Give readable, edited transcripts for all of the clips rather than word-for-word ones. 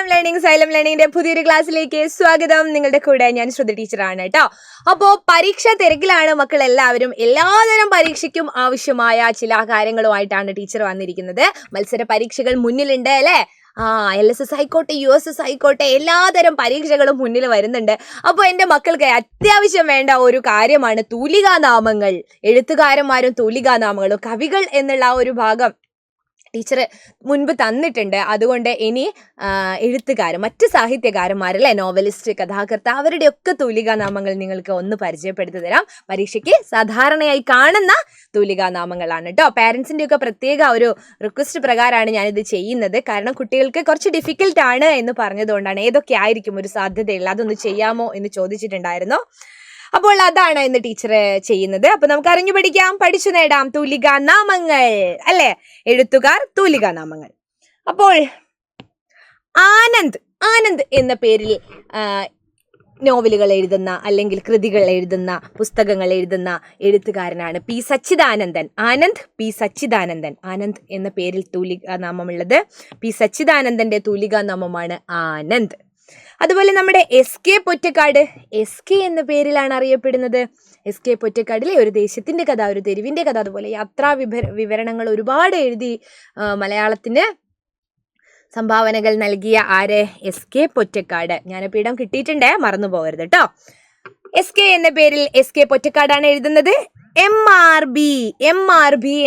Xylem ലേണിംഗിന്റെ പുതിയൊരു ക്ലാസ്സിലേക്ക് സ്വാഗതം. നിങ്ങളുടെ കൂടെ ഞാൻ ശ്രുതി ടീച്ചറാണ് കേട്ടോ. അപ്പോൾ പരീക്ഷ തിരക്കിലാണ് മക്കൾ എല്ലാവരും. എല്ലാതരം പരീക്ഷയ്ക്കും ആവശ്യമായ ചില കാര്യങ്ങളുമായിട്ടാണ് ടീച്ചർ വന്നിരിക്കുന്നത്. മത്സര പരീക്ഷകൾ മുന്നിലുണ്ട് അല്ലേ? LSS ആയിക്കോട്ടെ, USS ആയിക്കോട്ടെ, എല്ലാതരം പരീക്ഷകളും മുന്നിൽ വരുന്നുണ്ട്. അപ്പോൾ എൻ്റെ മക്കൾക്ക് അത്യാവശ്യം വേണ്ട ഒരു കാര്യമാണ് തൂലികാനാമങ്ങൾ. എഴുത്തുകാരന്മാരും തൂലികാനാമങ്ങളും കവികൾ എന്നുള്ള ആ ഒരു ഭാഗം ടീച്ചർ മുൻപ് തന്നിട്ടുണ്ട്. അതുകൊണ്ട് ഇനി എഴുത്തുകാരൻ, മറ്റ് സാഹിത്യകാരന്മാരല്ലേ, നോവലിസ്റ്റ്, കഥാകൃത്ത്, അവരുടെയൊക്കെ തൂലികാനാമങ്ങൾ നിങ്ങൾക്ക് ഒന്ന് പരിചയപ്പെടുത്തി തരാം. പരീക്ഷയ്ക്ക് സാധാരണയായി കാണുന്ന തൂലികാനാമങ്ങളാണ് കേട്ടോ. പാരൻസിൻ്റെ ഒക്കെ പ്രത്യേക ഒരു റിക്വസ്റ്റ് പ്രകാരമാണ് ഞാനിത് ചെയ്യുന്നത്. കാരണം കുട്ടികൾക്ക് കുറച്ച് ഡിഫിക്കൽട്ട് ആണ് എന്ന് പറഞ്ഞതുകൊണ്ടാണ്. ഏതൊക്കെ ആയിരിക്കും ഒരു സാധ്യതയുള്ള, അതൊന്ന് ചെയ്യാമോ എന്ന് ചോദിച്ചിട്ടുണ്ടായിരുന്നു. അപ്പോൾ അതാണ് ഇന്ന് ടീച്ചർ ചെയ്യുന്നത്. അപ്പൊ നമുക്ക് അറിഞ്ഞു പഠിക്കാം, പഠിച്ചു നേടാം തൂലികാനാമങ്ങൾ അല്ലെ? എഴുത്തുകാർ, തൂലികാനാമങ്ങൾ. അപ്പോൾ ആനന്ദ് എന്ന പേരിൽ നോവലുകൾ എഴുതുന്ന അല്ലെങ്കിൽ കൃതികൾ എഴുതുന്ന, പുസ്തകങ്ങൾ എഴുതുന്ന എഴുത്തുകാരനാണ് പി സച്ചിദാനന്ദൻ. ആനന്ദ് എന്ന പേരിൽ തൂലികാനാമമുള്ളത് പി സച്ചിദാനന്ദന്റെ തൂലികാനാമമാണ് ആനന്ദ്. അതുപോലെ നമ്മുടെ SK പൊറ്റക്കാട്, SK എന്ന പേരിലാണ് അറിയപ്പെടുന്നത്. SK പൊറ്റക്കാടിലെ ഒരു ദേശത്തിന്റെ കഥ, ഒരു തെരുവിന്റെ കഥ, അതുപോലെ യാത്രാ വിവരണങ്ങൾ ഒരുപാട് എഴുതി മലയാളത്തിന് സംഭാവനകൾ നൽകിയ ആര്? SK പൊറ്റക്കാട്. ജ്ഞാനപീഠം കിട്ടിയിട്ടുണ്ട്, മറന്നു പോകരുത് കേട്ടോ. SK എന്ന പേരിൽ SK പൊറ്റക്കാടാണ് എഴുതുന്നത്. MRB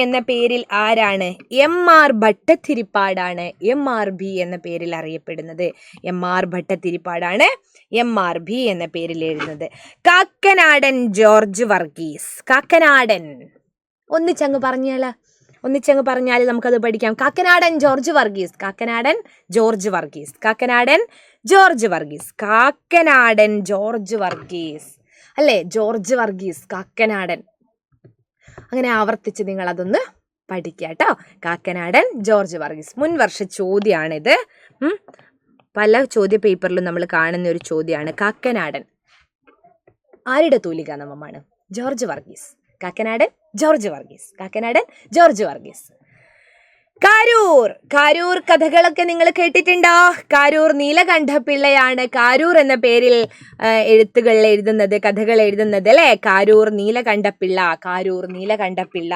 എന്ന പേരിൽ ആരാണ്? MR ഭട്ടതിരിപ്പാടാണ് MRB എന്ന പേരിൽ അറിയപ്പെടുന്നത്. MR ഭട്ടതിരിപ്പാടാണ് MRB എന്ന പേരിൽ എഴുതുന്നത്. കാക്കനാടൻ ജോർജ് വർഗീസ്. കാക്കനാടൻ ഒന്നിച്ചങ്ങ് പറഞ്ഞാൽ നമുക്കത് പഠിക്കാം. കാക്കനാടൻ ജോർജ് വർഗീസ് അല്ലേ? ജോർജ് വർഗീസ്, കാക്കനാടൻ. അങ്ങനെ ആവർത്തിച്ച് നിങ്ങൾ അതൊന്ന് പഠിക്കുക കേട്ടോ. കാക്കനാടൻ ജോർജ് വർഗീസ്. മുൻവർഷ ചോദ്യമാണിത്. പല ചോദ്യ പേപ്പറിലും നമ്മൾ കാണുന്ന ഒരു ചോദ്യമാണ്. കാക്കനാടൻ ആരുടെ തൂലികാനാമമാണ്? ജോർജ് വർഗീസ്. കാക്കനാടൻ ജോർജ് വർഗീസ്. കാരൂർ കഥകളൊക്കെ നിങ്ങൾ കേട്ടിട്ടുണ്ടോ? കാരൂർ നീലകണ്ഠപിള്ളയാണ് കാരൂർ എന്ന പേരിൽ കഥകൾ എഴുതുന്നത് അല്ലെ? കാരൂർ നീലകണ്ഠപിള്ള.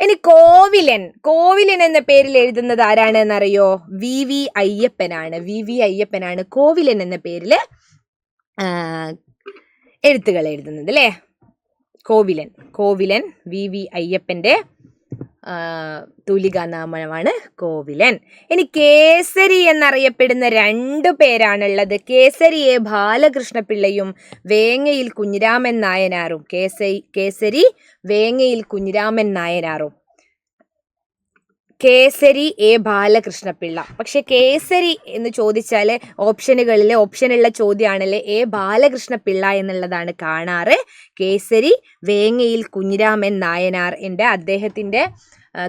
ഇനി കോവിലൻ എന്ന പേരിൽ എഴുതുന്നത് ആരാണ് എന്നറിയോ? VV അയ്യപ്പനാണ് കോവിലൻ എന്ന പേരിൽ എഴുത്തുകൾ എഴുതുന്നത് അല്ലേ? കോവിലൻ VV അയ്യപ്പന്റെ തൂലികാനാമമാണ് കോവിലൻ. ഇനി കേസരി എന്നറിയപ്പെടുന്ന 2 പേരാണുള്ളത്. കേസരി A ബാലകൃഷ്ണപിള്ളയും വേങ്ങയിൽ കുഞ്ഞിരാമൻ നായനാറും. കേസരി വേങ്ങയിൽ കുഞ്ഞിരാമൻ നായനാറും. കേസരി A ബാലകൃഷ്ണപിള്ള. പക്ഷെ കേസരി എന്ന് ചോദിച്ചാൽ ഓപ്ഷനുള്ള ചോദ്യമാണല്ലേ A ബാലകൃഷ്ണപിള്ള എന്നുള്ളതാണ് കാണാറ്. കേസരി വേങ്ങയിൽ കുഞ്ഞിരാമൻ നായനാർ അദ്ദേഹത്തിന്റെ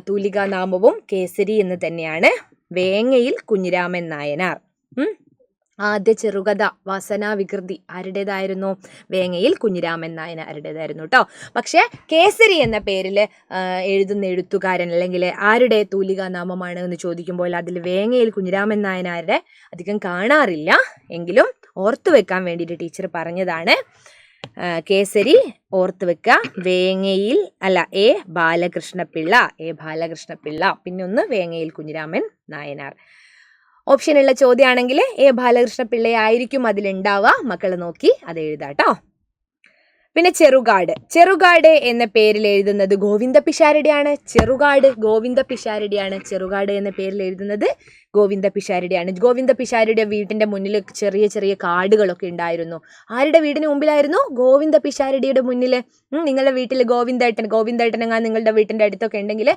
തൂലികാനാമവും കേസരി എന്ന് തന്നെയാണ്. വേങ്ങയിൽ കുഞ്ഞിരാമൻ നായനാർ. ആദ്യ ചെറുകഥ വാസനാവികൃതി ആരുടേതായിരുന്നു? വേങ്ങയിൽ കുഞ്ഞിരാമൻ നായനാരുടേതായിരുന്നു കേട്ടോ. പക്ഷെ കേസരി എന്ന പേരിൽ എഴുതുന്ന എഴുത്തുകാരൻ അല്ലെങ്കിൽ ആരുടെ തൂലികാനാമമാണ് എന്ന് ചോദിക്കുമ്പോൾ അതിൽ വേങ്ങയിൽ കുഞ്ഞിരാമൻ നായനാരുടെ അധികം കാണാറില്ല. എങ്കിലും ഓർത്തു വെക്കാൻ വേണ്ടിയിട്ട് ടീച്ചർ പറഞ്ഞതാണ്. കേസരി ഓർത്ത് വെക്കുക. വേങ്ങയിൽ A ബാലകൃഷ്ണപിള്ള. പിന്നെ ഒന്ന് വേങ്ങയിൽ കുഞ്ഞിരാമൻ നായനാർ. ഓപ്ഷനുള്ള ചോദ്യമാണെങ്കിൽ A ബാലകൃഷ്ണപിള്ള ആയിരിക്കും അതിലുണ്ടാവുക. മക്കൾ നോക്കി അത് എഴുതാട്ടോ. പിന്നെ ചെറുകാട് എന്ന പേരിൽ എഴുതുന്നത് ഗോവിന്ദ പിഷാരടിയാണ്. ചെറുകാട് എന്ന പേരിൽ എഴുതുന്നത് ഗോവിന്ദ പിഷാരടിയുടെ വീട്ടിന്റെ മുന്നിൽ ചെറിയ ചെറിയ കാടുകളൊക്കെ ഉണ്ടായിരുന്നു. ആരുടെ വീടിന് മുമ്പിലായിരുന്നു? ഗോവിന്ദ പിഷാരടിയുടെ മുന്നിൽ. നിങ്ങളുടെ വീട്ടിൽ ഗോവിന്ദേട്ടൻ നിങ്ങളുടെ വീട്ടിന്റെ അടുത്തൊക്കെ ഉണ്ടെങ്കിൽ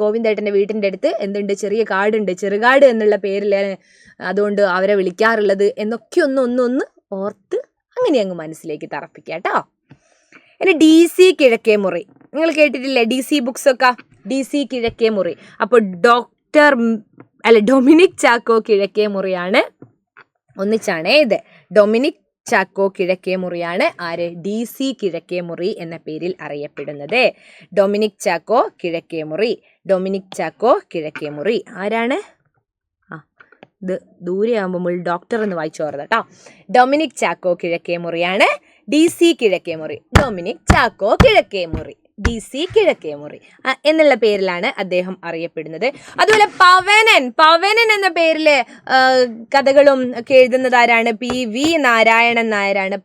ഗോവിന്ദേട്ടന്റെ വീട്ടിന്റെ അടുത്ത് എന്തുണ്ട്? ചെറിയ കാടുണ്ട്, ചെറുകാട് എന്നുള്ള പേരിൽ അതുകൊണ്ട് അവരെ വിളിക്കാറുള്ളത് എന്നൊക്കെ ഒന്ന് ഓർത്ത് അങ്ങനെ അങ്ങ് മനസ്സിലേക്ക് തറപ്പിക്കുക കേട്ടോ. ഇനി DC കിഴക്കേമുറി. നിങ്ങൾ കേട്ടിട്ടില്ലേ DC ബുക്സ് ഒക്കെ? DC കിഴക്കേമുറി. അപ്പോൾ ഡൊമിനിക് ചാക്കോ കിഴക്കേമുറിയാണ്. ഒന്നിച്ചാണ് ഇത്. ഡൊമിനിക് ചാക്കോ കിഴക്കേമുറിയാണ് ആര്? DC കിഴക്കേമുറി എന്ന പേരിൽ അറിയപ്പെടുന്നത്. ഡൊമിനിക് ചാക്കോ കിഴക്കേമുറി ആരാണ്? ഇത് ദൂരെ ആകുമ്പോൾ ഡോക്ടർ എന്ന് വായിച്ചു ഓർമ്മ കേട്ടോ. ഡൊമിനിക് ചാക്കോ കിഴക്കേമുറിയാണ് DC Kizhakkemuri. Dominic Chacko Kizhakkemuri, DC Kizhakkemuri എന്നുള്ള പേരിലാണ് അദ്ദേഹം അറിയപ്പെടുന്നത്. അതുപോലെ പവനൻ എന്ന പേരില് കഥകളും ഒക്കെ എഴുതുന്നത് ആരാണ്? PV നാരായണൻ നായരാണ്.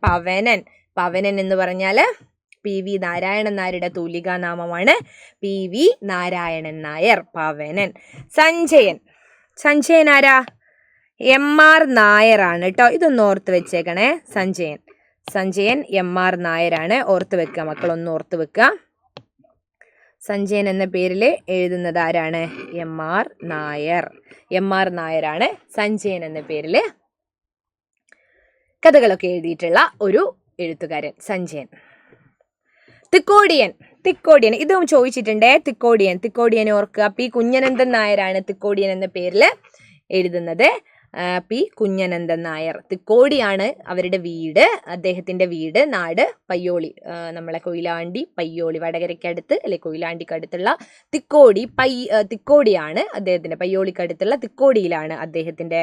പവനൻ എന്ന് പറഞ്ഞാല് PV നാരായണൻ നായരുടെ തൂലികാ നാമമാണ് PV നാരായണൻ നായർ. പവനൻ. സഞ്ജയൻ ആരാ? MR നായരാണ് കേട്ടോ. ഇതൊന്ന് ഓർത്ത് വെച്ചേക്കണേ. സഞ്ജയൻ MR നായരാണ്. ഓർത്ത് വെക്കുക മക്കളൊന്ന് ഓർത്ത് വെക്കുക. സഞ്ജയൻ എന്ന പേരിൽ എഴുതുന്നത് ആരാണ്? MR നായരാണ് സഞ്ജയൻ എന്ന പേരിൽ കഥകളൊക്കെ എഴുതിയിട്ടുള്ള ഒരു എഴുത്തുകാരൻ സഞ്ജയൻ. തിക്കോടിയൻ ഇതും ചോദിച്ചിട്ടുണ്ടേ. തിക്കോടിയൻ ഓർക്കുക. P കുഞ്ഞനന്ദൻ നായരാണ് തിക്കോടിയൻ എന്ന പേരിൽ എഴുതുന്നത്. P കുഞ്ഞനന്ദൻ നായർ. തിക്കോടിയാണ് അവരുടെ വീട്. അദ്ദേഹത്തിന്റെ വീട് നാട് പയ്യോളി, നമ്മളെ കൊയിലാണ്ടി പയ്യോളി വടകരയ്ക്കടുത്ത് അല്ലെ കൊയിലാണ്ടിക്കടുത്തുള്ള തിക്കോടിയാണ് അദ്ദേഹത്തിന്റെ, പയ്യോളിക്കടുത്തുള്ള തിക്കോടിയിലാണ് അദ്ദേഹത്തിന്റെ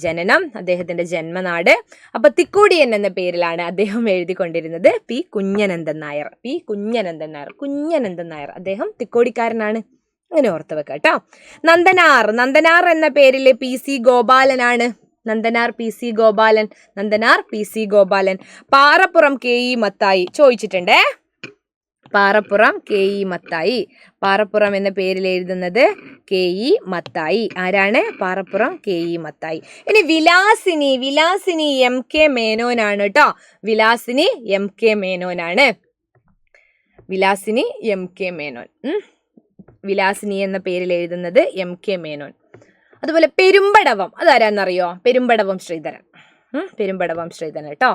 ജനനം, അദ്ദേഹത്തിന്റെ ജന്മനാട്. അപ്പൊ തിക്കോടിയൻ എന്ന പേരിലാണ് അദ്ദേഹം എഴുതിക്കൊണ്ടിരുന്നത്. P കുഞ്ഞനന്ദൻ നായർ. അദ്ദേഹം തിക്കോടിക്കാരനാണ്. അങ്ങനെ ഓർത്ത് വെക്കാം കേട്ടോ. നന്ദനാർ എന്ന പേരിൽ PC ഗോപാലനാണ്. PC ഗോപാലൻ. പാറപ്പുറം KE മത്തായി ചോദിച്ചിട്ടുണ്ടേ. പാറപ്പുറം എന്ന പേരിൽ എഴുതുന്നത് KE മത്തായി. ആരാണ്? പാറപ്പുറം KE മത്തായി. ഇനി വിലാസിനി MK മേനോനാണ് കേട്ടോ. വിലാസിനി MK മേനോൻ. വിലാസിനി എന്ന പേരിൽ എഴുതുന്നത് MK മേനോൻ. അതുപോലെ പെരുമ്പടവം, അതാരാന്നറിയോ? പെരുമ്പടവം ശ്രീധരൻ കേട്ടോ.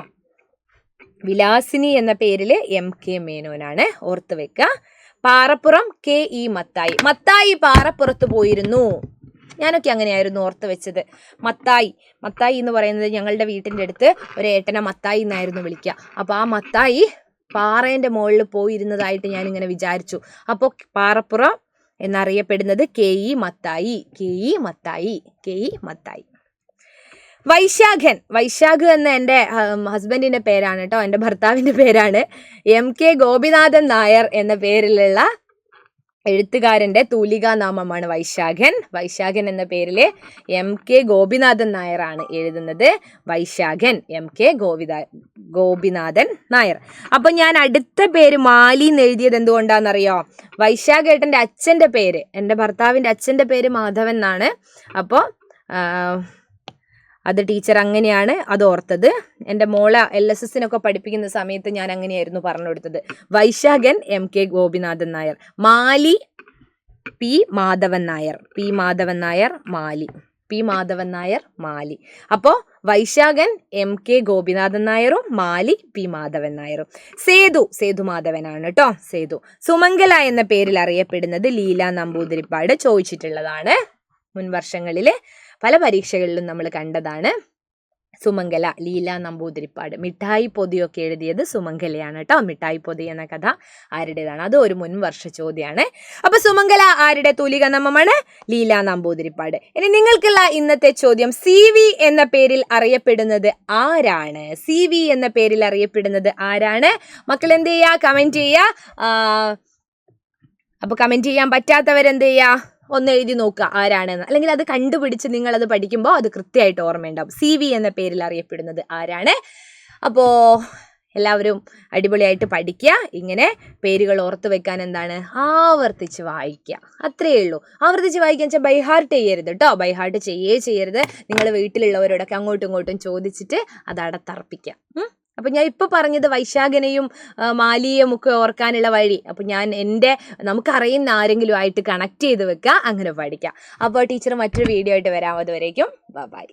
വിലാസിനി എന്ന പേരിൽ MK മേനോനാണ്. ഓർത്ത് വെക്കുക. പാറപ്പുറം KE മത്തായി പാറപ്പുറത്ത് പോയിരുന്നു. ഞാനൊക്കെ അങ്ങനെയായിരുന്നു ഓർത്ത് വെച്ചത്. മത്തായി എന്ന് പറയുന്നത് ഞങ്ങളുടെ വീട്ടിൻ്റെ അടുത്ത് ഒരു ഏട്ടനെ മത്തായി എന്നായിരുന്നു വിളിക്കുക. അപ്പോൾ ആ മത്തായി പാറേൻ്റെ മുകളിൽ പോയിരുന്നതായിട്ട് ഞാനിങ്ങനെ വിചാരിച്ചു. അപ്പോൾ പാറപ്പുറം എന്നറിയപ്പെടുന്നത് KE മത്തായി. വൈശാഖ് എന്ന എൻ്റെ ഹസ്ബൻഡിൻ്റെ പേരാണ് കേട്ടോ, എൻ്റെ ഭർത്താവിൻ്റെ പേരാണ്. MK ഗോപിനാഥൻ നായർ എന്ന പേരിലുള്ള എഴുത്തുകാരൻ്റെ തൂലികാ നാമമാണ് വൈശാഖൻ എന്ന പേരിൽ MK ഗോപിനാഥൻ നായരാണ് എഴുതുന്നത്. MK ഗോപിനാഥൻ നായർ. അപ്പൊ ഞാൻ അടുത്ത പേര് മാലി എന്ന് എഴുതിയത് എന്തുകൊണ്ടാണെന്നറിയോ? വൈശാഖ് ഏട്ടൻ്റെ അച്ഛൻ്റെ പേര്, എൻ്റെ ഭർത്താവിൻ്റെ അച്ഛൻ്റെ പേര് മാധവൻ എന്നാണ്. അപ്പോൾ അത് ടീച്ചർ അങ്ങനെയാണ് അത് ഓർത്തത്. എൻ്റെ മോളെ LSSനൊക്കെ പഠിപ്പിക്കുന്ന സമയത്ത് ഞാൻ അങ്ങനെയായിരുന്നു പറഞ്ഞു കൊടുത്തത്. വൈശാഖൻ MK ഗോപിനാഥൻ നായർ, മാലി P മാധവൻ നായർ മാലി. അപ്പോൾ വൈശാഖൻ MK ഗോപിനാഥൻ നായറും മാലി P മാധവൻ നായറും. സേതു മാധവനാണ് കേട്ടോ. സുമംഗല എന്ന പേരിൽ അറിയപ്പെടുന്നത് ലീല നമ്പൂതിരിപ്പാട് ചോദിച്ചിട്ടുള്ളതാണ്. മുൻ വർഷങ്ങളിൽ പല പരീക്ഷകളിലും നമ്മൾ കണ്ടതാണ്. സുമംഗല, ലീല നമ്പൂതിരിപ്പാട്. മിഠായി പൊതിയൊക്കെ എഴുതിയത് സുമംഗലയാണ് കേട്ടോ. മിഠായി പൊതി എന്ന കഥ ആരുടേതാണ്? അത് ഒരു മുൻവർഷ ചോദ്യമാണ്. അപ്പൊ സുമംഗല ആരുടെ തൂലിക നാമമാണ്? ലീല നമ്പൂതിരിപ്പാട്. ഇനി നിങ്ങൾക്കുള്ള ഇന്നത്തെ ചോദ്യം, CV എന്ന പേരിൽ അറിയപ്പെടുന്നത് ആരാണ്? മക്കൾ എന്ത് ചെയ്യുക? കമന്റ് ചെയ്യുക. അപ്പൊ കമന്റ് ചെയ്യാൻ പറ്റാത്തവരെന്ത് ചെയ്യുക? ഒന്ന് എഴുതി നോക്കുക ആരാണെന്ന്, അല്ലെങ്കിൽ അത് കണ്ടുപിടിച്ച് നിങ്ങളത് പഠിക്കുമ്പോൾ അത് കൃത്യമായിട്ട് ഓർമ്മയുണ്ടാവും. CV എന്ന പേരിൽ അറിയപ്പെടുന്നത് ആരാണ്? അപ്പോൾ എല്ലാവരും അടിപൊളിയായിട്ട് പഠിക്കുക. ഇങ്ങനെ പേരുകൾ ഓർത്ത് വെക്കാൻ എന്താണ്? ആവർത്തിച്ച് വായിക്കുക, അത്രയേ ഉള്ളൂ. ആവർത്തിച്ച് വായിക്കാൻ വെച്ചാൽ ബൈഹാർട്ട് ചെയ്യരുത് കേട്ടോ. ബൈഹാർട്ട് ചെയ്യരുത്. നിങ്ങൾ വീട്ടിലുള്ളവരോടൊക്കെ അങ്ങോട്ടും ഇങ്ങോട്ടും ചോദിച്ചിട്ട് അത് അടത്തർപ്പിക്കുക. അപ്പം ഞാൻ ഇപ്പോൾ പറഞ്ഞത് വൈശാഖനെയും മാലിയും ഒക്കെ ഓർക്കാനുള്ള വഴി. അപ്പം ഞാൻ നമുക്കറിയുന്ന ആരെങ്കിലും ആയിട്ട് കണക്ട് ചെയ്ത് വെക്കുക, അങ്ങനെ പഠിക്കാം. അപ്പോൾ ടീച്ചർ മറ്റൊരു വീഡിയോ ആയിട്ട് വരാം. അതുവരേക്കും ബൈ.